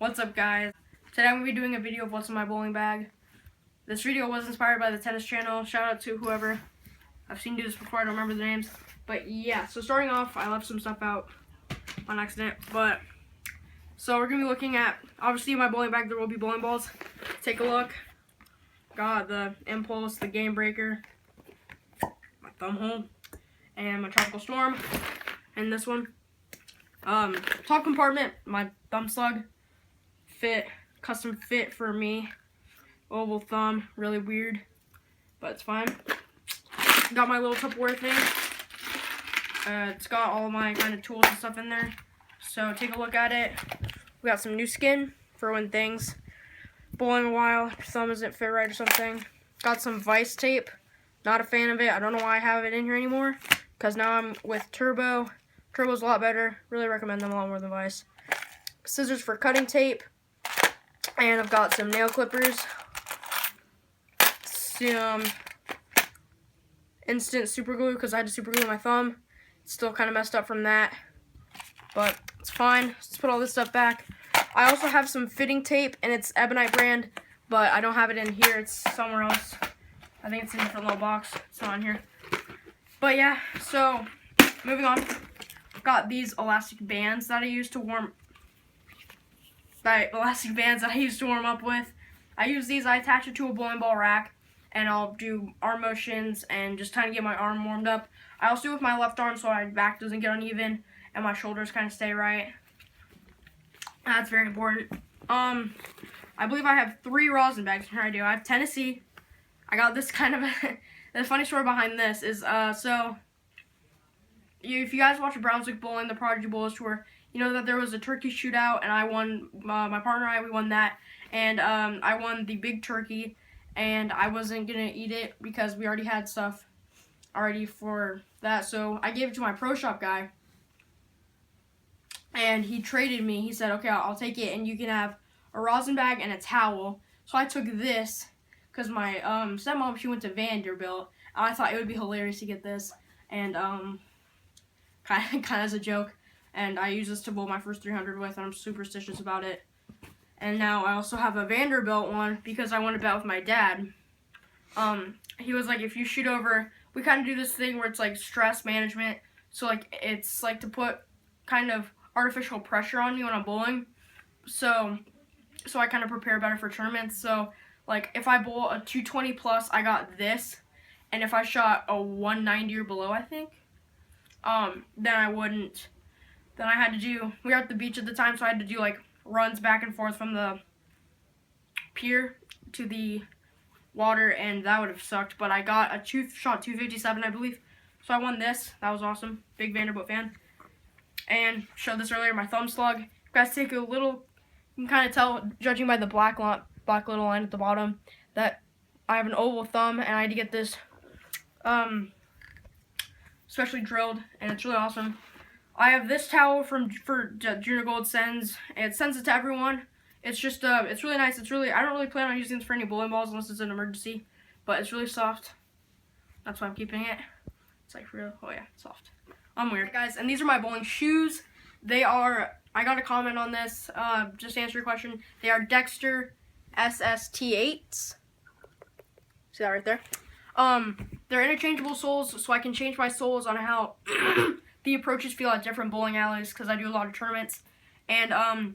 What's up, guys? Today I'm going to be doing a video of what's in my bowling bag. This video was inspired by the tennis channel. Shout out to whoever. I've seen do this before, I don't remember the names. But yeah, so starting off, I left some stuff out on accident. So we're going to be looking at, obviously in my bowling bag there will be bowling balls. Take a look. Got the Impulse, the Game Breaker, my thumb hole, and my Tropical Storm, and this one. Top compartment, my thumb slug. Custom fit for me. Oval thumb, really weird, but it's fine. Got my little Tupperware thing. It's got all my kind of tools and stuff in there. So take a look at it. We got some new skin for when things bowling a while, your thumb doesn't fit right or something. Got some Vice tape. Not a fan of it. I don't know why I have it in here anymore. Because now I'm with Turbo. Turbo's a lot better. Really recommend them a lot more than Vice. Scissors for cutting tape. And I've got some nail clippers. Some instant super glue because I had to super glue my thumb. It's still kind of messed up from that. But it's fine. Let's put all this stuff back. I also have some fitting tape, and it's Ebonite brand, but I don't have it in here. It's somewhere else. I think it's in a different little box. It's not in here. But yeah, so moving on. Got these elastic bands that I use to warm up with. I use these. I attach it to a bowling ball rack, and I'll do arm motions and just kind of get my arm warmed up. I also do it with my left arm so my back doesn't get uneven and my shoulders kind of stay right. That's very important. I believe I have 3 rosin bags. Here I do. I have Tennessee. I got this kind of the funny story behind this is if you guys watch Brownswick Bowling, the Prodigy Bowlers Tour, you know that there was a turkey shootout, and I won. My partner and I, we won that, and I won the big turkey, and I wasn't gonna eat it because we already had stuff already for that. So I gave it to my pro shop guy. And he traded me. He said, okay, I'll take it, and you can have a rosin bag and a towel. So I took this because my stepmom, she went to Vanderbilt. And I thought it would be hilarious to get this, and kind of as a joke. And I used this to bowl my first 300 with, and I'm superstitious about it. And now I also have a Vanderbilt one because I want to bet with my dad. He was like, if you shoot over, we kind of do this thing where it's like stress management. So like it's like to put kind of artificial pressure on me when I'm bowling, so I kind of prepare better for tournaments. So like if I bowl a 220 plus, I got this, and if I shot a 190 or below, I think, then I wouldn't. Then I had to do. We were at the beach at the time, so I had to do like runs back and forth from the pier to the water, and that would have sucked. But I got a shot 257, I believe. So I won this. That was awesome. Big Vanderbilt fan. And showed this earlier, my thumb slug. You guys take a little, you can kind of tell, judging by the black little line at the bottom, that I have an oval thumb, and I had to get this specially drilled, and it's really awesome. I have this towel for Junior Gold sends. It sends it to everyone. It's just, it's really nice. It's really, I don't really plan on using this for any bowling balls unless it's an emergency, but it's really soft. That's why I'm keeping it. It's like real, oh yeah, soft. I'm weird, guys, and these are my bowling shoes. They are, I got a comment on this, just to answer your question. They are Dexter SST8s. See that right there? They're interchangeable soles, so I can change my soles on how the approaches feel at different bowling alleys, because I do a lot of tournaments. And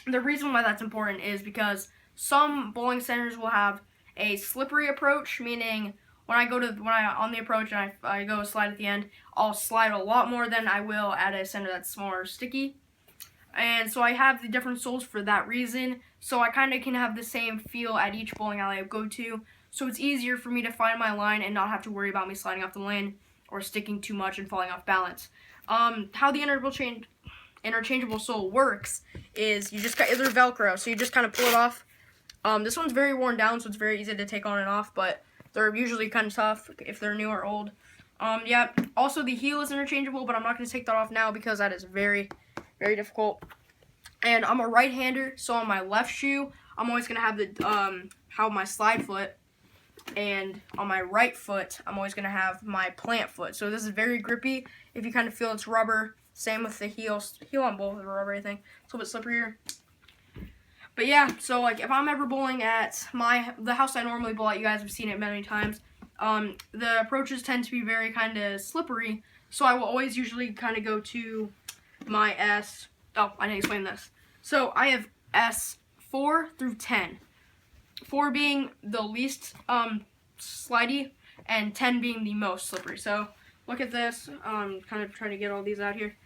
the reason why that's important is because some bowling centers will have a slippery approach, meaning when I on the approach and I go slide at the end, I'll slide a lot more than I will at a center that's more sticky. And so I have the different soles for that reason. So I kind of can have the same feel at each bowling alley I go to. So it's easier for me to find my line and not have to worry about me sliding off the lane or sticking too much and falling off balance. How the interchangeable sole works is you just got either Velcro, so you just kind of pull it off. This one's very worn down, so it's very easy to take on and off, but they're usually kind of tough if they're new or old. Yeah, also the heel is interchangeable, but I'm not going to take that off now because that is very, very difficult. And I'm a right-hander, so on my left shoe, I'm always going to have the my slide foot, and on my right foot, I'm always going to have my plant foot. So this is very grippy. If you kind of feel it's rubber, same with the heel on both of the rubber, I think. It's a little bit slipperier. But yeah, so like if I'm ever bowling at the house I normally bowl at, you guys have seen it many times. The approaches tend to be very kind of slippery, so I will always usually kind of go to my S. Oh, I didn't explain this. So I have S4 through 10. 4 being the least slidey, and 10 being the most slippery. So look at this. Kind of trying to get all these out here.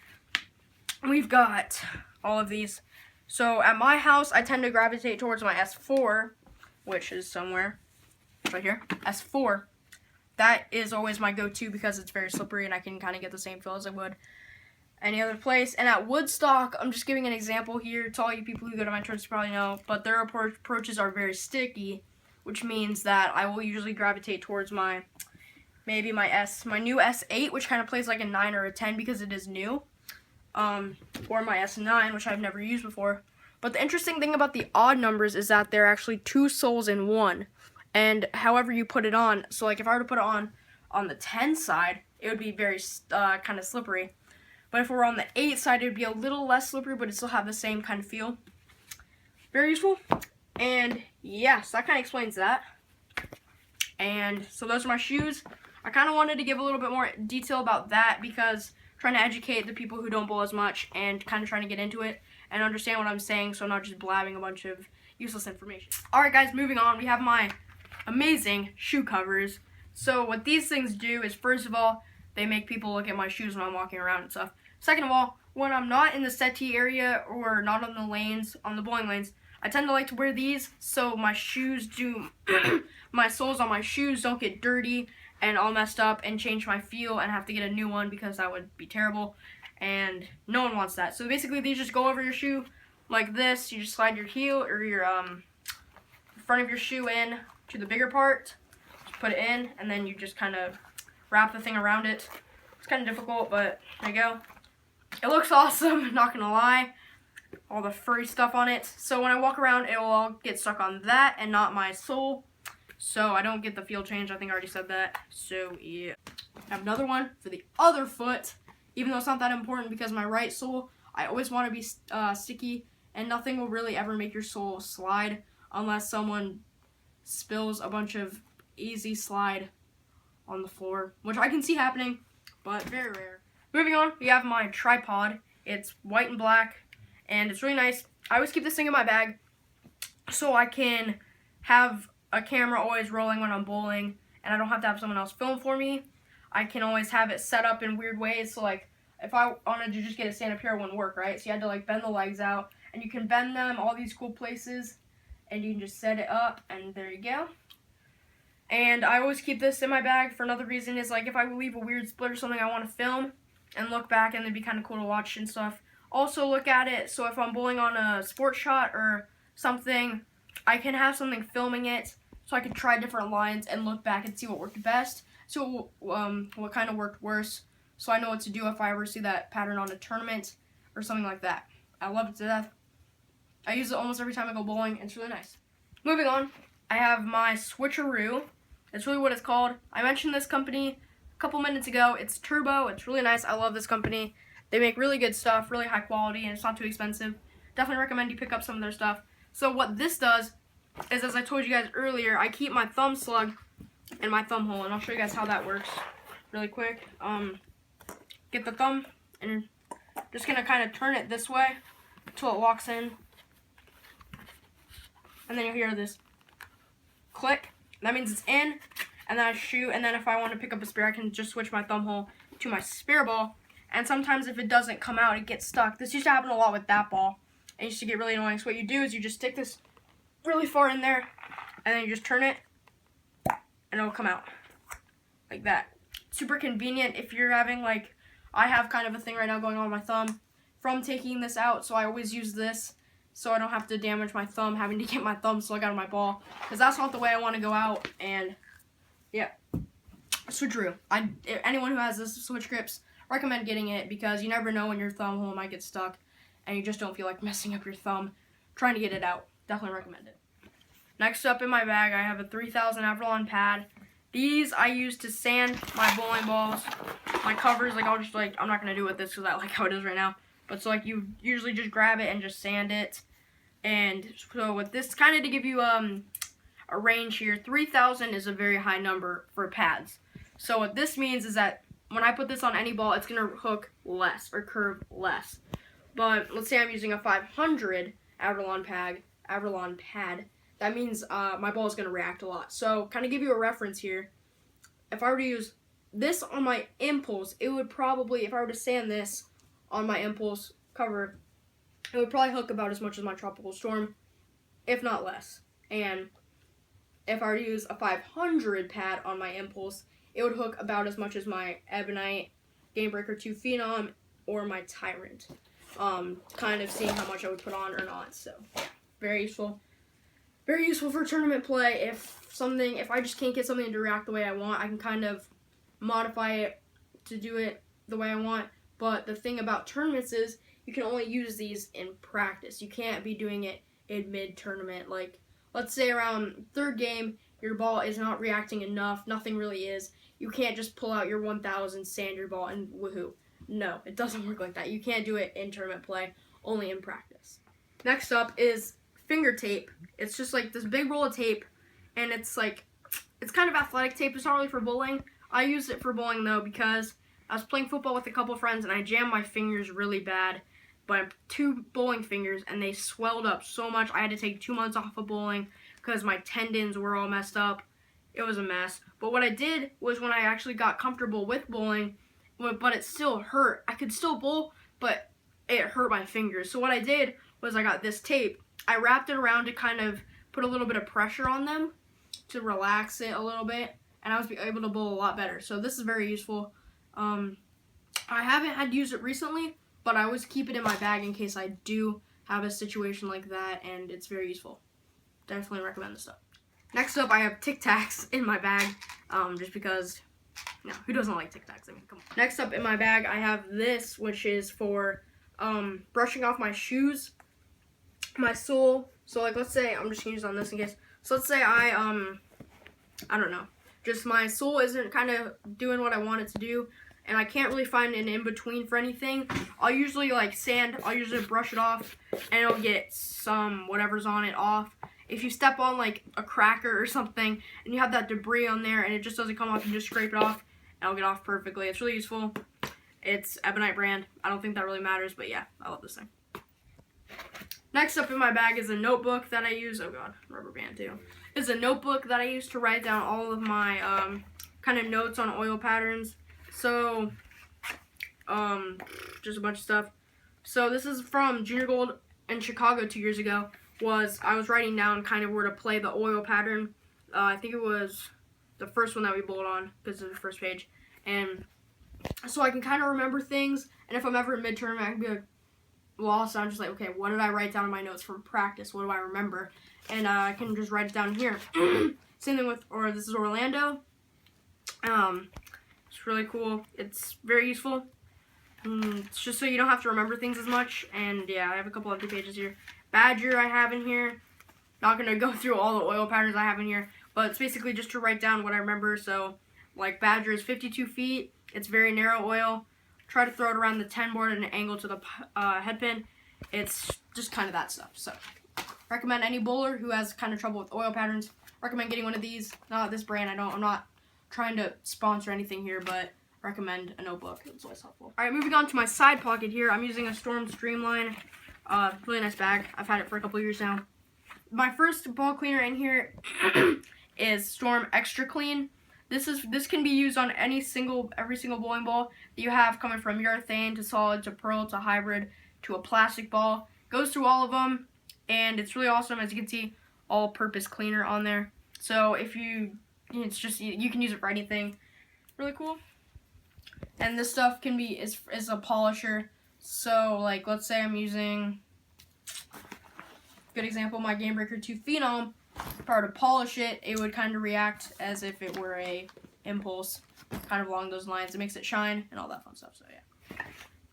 We've got all of these. So at my house, I tend to gravitate towards my S4, which is somewhere right here. S4. That is always my go-to because it's very slippery and I can kind of get the same feel as I would any other place. And at Woodstock, I'm just giving an example here to all you people who go to my church probably know, but their approaches are very sticky, which means that I will usually gravitate towards my new S8, which kind of plays like a 9 or a 10 because it is new. Or my S9, which I've never used before. But the interesting thing about the odd numbers is that they're actually 2 soles in one. And however you put it on, so like if I were to put it on the 10 side, it would be very kind of slippery. But if we're on the 8 side, it would be a little less slippery, but it still have the same kind of feel. Very useful. And yeah, so that kind of explains that. And so those are my shoes. I kind of wanted to give a little bit more detail about that because trying to educate the people who don't bowl as much and kind of trying to get into it and understand what I'm saying so I'm not just blabbing a bunch of useless information. Alright guys, moving on, we have my amazing shoe covers. So what these things do is, first of all, they make people look at my shoes when I'm walking around and stuff. Second of all, when I'm not in the settee area or not on the lanes, on the bowling lanes, I tend to like to wear these so my shoes my soles on my shoes don't get dirty and all messed up and change my feel and have to get a new one because that would be terrible and no one wants that. So basically these just go over your shoe like this. You just slide your heel or your front of your shoe in to the bigger part, just put it in, and then you just kind of wrap the thing around it. It's kind of difficult, but there you go. It looks awesome, not gonna lie. All the furry stuff on it. So when I walk around, it will all get stuck on that and not my sole. So I don't get the feel change. I think I already said that. So yeah. I have another one for the other foot, even though it's not that important because my right sole, I always want to be sticky, and nothing will really ever make your sole slide unless someone spills a bunch of easy slide on the floor, which I can see happening, but very rare. Moving on, we have my tripod. It's white and black, and it's really nice. I always keep this thing in my bag so I can have a camera always rolling when I'm bowling, and I don't have to have someone else film for me. I can always have it set up in weird ways, so like if I wanted to just get a stand up here, it wouldn't work, right? So you had to like bend the legs out, and you can bend them all these cool places, and you can just set it up, and there you go. And I always keep this in my bag for another reason is like if I leave a weird split or something I want to film and look back, and it'd be kind of cool to watch and stuff. Also look at it, so if I'm bowling on a sports shot or something, I can have something filming it, so I can try different lines and look back and see what worked best, so what kind of worked worse, so I know what to do if I ever see that pattern on a tournament or something like that. I love it to death. I use it almost every time I go bowling, and it's really nice. Moving on, I have my switcheroo. That's really what it's called. I mentioned this company a couple minutes ago. It's Turbo. It's really nice. I love this company. They make really good stuff, really high quality, and it's not too expensive. Definitely recommend you pick up some of their stuff. So what this does is, as I told you guys earlier, I keep my thumb slug in my thumb hole, and I'll show you guys how that works really quick. Get the thumb, and just gonna kind of turn it this way until it locks in, and then you'll hear this click. That means it's in, and then I shoot, and then if I want to pick up a spare, I can just switch my thumb hole to my spare ball. And sometimes if it doesn't come out, it gets stuck. This used to happen a lot with that ball. It used to get really annoying. So what you do is you just stick this really far in there, and then you just turn it, and it'll come out like that. Super convenient if you're having, like, I have kind of a thing right now going on with my thumb from taking this out, so I always use this so I don't have to damage my thumb having to get my thumb slug out of my ball, because that's not the way I want to go out. And yeah, switcheroo. Anyone who has this switch grips, recommend getting it, because you never know when your thumb hole might get stuck and you just don't feel like messing up your thumb trying to get it out. Definitely recommend it. Next up in my bag, I have a 3000 Avalon pad. These I use to sand my bowling balls. My covers, like, I'm not going to do with this because I like how it is right now. But so, like, you usually just grab it and just sand it. And so with this, kind of to give you a range here, 3,000 is a very high number for pads. So what this means is that when I put this on any ball, it's going to hook less or curve less. But let's say I'm using a 500 Avalon pad. That means my ball is going to react a lot. So kind of give you a reference here. If I were to use this on my impulse, it would probably, if I were to sand this on my impulse cover, it would probably hook about as much as my tropical storm, if not less. And if I were to use a 500 pad on my impulse, it would hook about as much as my Ebonite, Game Breaker 2 Phenom, or my Tyrant. Kind of seeing how much I would put on or not. So, very useful. Very useful for tournament play. If I just can't get something to react the way I want, I can kind of modify it to do it the way I want. But the thing about tournaments is you can only use these in practice. You can't be doing it in mid-tournament. Like, let's say around third game, your ball is not reacting enough. Nothing really is. You can't just pull out your 1000, sand your ball, and woohoo. No, it doesn't work like that. You can't do it in tournament play, only in practice. Next up is finger tape. It's just like this big roll of tape, and it's kind of athletic tape. It's not really for bowling. I use it for bowling though because I was playing football with a couple friends and I jammed my fingers really bad, but 2 bowling fingers, and they swelled up so much I had to take 2 months off of bowling because my tendons were all messed up. It was a mess. But what I did was when I actually got comfortable with bowling, but it still hurt. I could still bowl, but it hurt my fingers. So what I did was I got this tape. I wrapped it around to kind of put a little bit of pressure on them to relax it a little bit, and I was able to bowl a lot better. So this is very useful. I haven't had to use it recently, but I always keep it in my bag in case I do have a situation like that, and it's very useful. Definitely recommend this stuff. Next up, I have Tic Tacs in my bag, just because, who doesn't like Tic Tacs? I mean, come on. Next up in my bag, I have this, which is for brushing off my shoes, my sole. So, like, let's say, I'm just going to use on this in case. So, let's say I don't know, just my sole isn't kind of doing what I want it to do, and I can't really find an in-between for anything. I'll usually, I'll usually brush it off, and it'll get some whatever's on it off. If you step on, like, a cracker or something, and you have that debris on there, and it just doesn't come off, you just scrape it off, and it'll get off perfectly. It's really useful. It's Ebonite brand. I don't think that really matters, but yeah, I love this thing. Next up in my bag is a notebook that I use. Oh, God, rubber band, too. It's a notebook that I use to write down all of my kind of notes on oil patterns. So, just a bunch of stuff. So, this is from Junior Gold in Chicago 2 years ago. I was writing down kind of where to play the oil pattern. I think it was the first one that we bowled on because of the first page. And so I can kind of remember things. And if I'm ever in mid-tournament, I can be like, lost. I'm just like, okay, what did I write down in my notes from practice? What do I remember? And I can just write it down here. Same thing with, this is Orlando. It's really cool. It's very useful. It's just so you don't have to remember things as much. And yeah, I have a couple empty pages here. Badger I have in here. Not going to go through all the oil patterns I have in here, but it's basically just to write down what I remember. So, like, Badger is 52 feet. It's very narrow oil. Try to throw it around the 10 board at an angle to the head pin. It's just kind of that stuff. So, recommend any bowler who has kind of trouble with oil patterns. Recommend getting one of these. Not this brand. I'm not trying to sponsor anything here, but recommend a notebook. It's always helpful. All right, moving on to my side pocket here. I'm using a Storm Streamline. Really nice bag. I've had it for a couple years now. My first ball cleaner in here is Storm Extra Clean. This can be used on every single bowling ball that you have, coming from urethane to solid to pearl to hybrid to a plastic ball. Goes through all of them, and it's really awesome. As you can see, all-purpose cleaner on there. So if you can use it for anything. Really cool. And this stuff can be is a polisher. So, like, let's say I'm using, good example, my Game Breaker 2 Phenom. If I were to polish it, it would kind of react as if it were a impulse, kind of along those lines. It makes it shine and all that fun stuff, so yeah.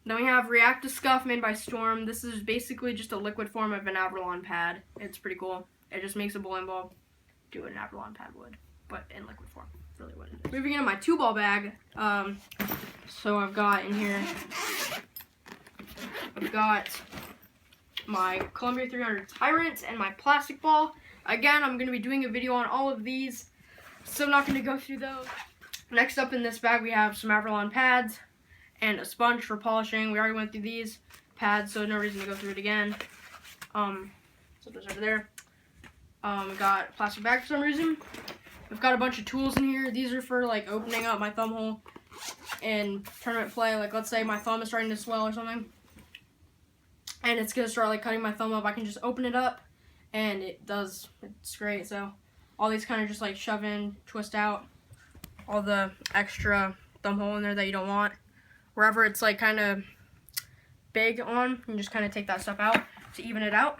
Then we have Reactive Scuff made by Storm. This is basically just a liquid form of an Avalon pad. It's pretty cool. It just makes a bowling ball do what an Avalon pad would, but in liquid form. That's really what it is. Moving into my 2-ball bag, so I've got in here, I've got my Columbia 300 Tyrant, and my plastic ball. Again, I'm going to be doing a video on all of these, so I'm not going to go through those. Next up in this bag, we have some Avalon pads and a sponge for polishing. We already went through these pads, so no reason to go through it again. So those over there. We got a plastic bag for some reason. We've got a bunch of tools in here. These are for like opening up my thumb hole in tournament play. Like let's say my thumb is starting to swell or something, and it's gonna start like cutting my thumb up. I can just open it up, and it's great. So all these kind of just like shove in, twist out all the extra thumb hole in there that you don't want. Wherever it's like kind of big on, you can just kind of take that stuff out to even it out.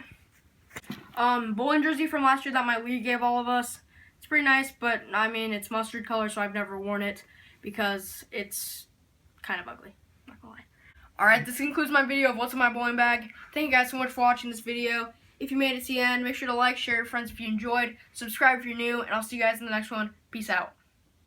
Bowling jersey from last year that my league gave all of us. It's pretty nice, but I mean it's mustard color, so I've never worn it because it's kind of ugly. Not gonna lie. Alright, this concludes my video of what's in my bowling bag. Thank you guys so much for watching this video. If you made it to the end, make sure to like, share with friends if you enjoyed, subscribe if you're new, and I'll see you guys in the next one. Peace out.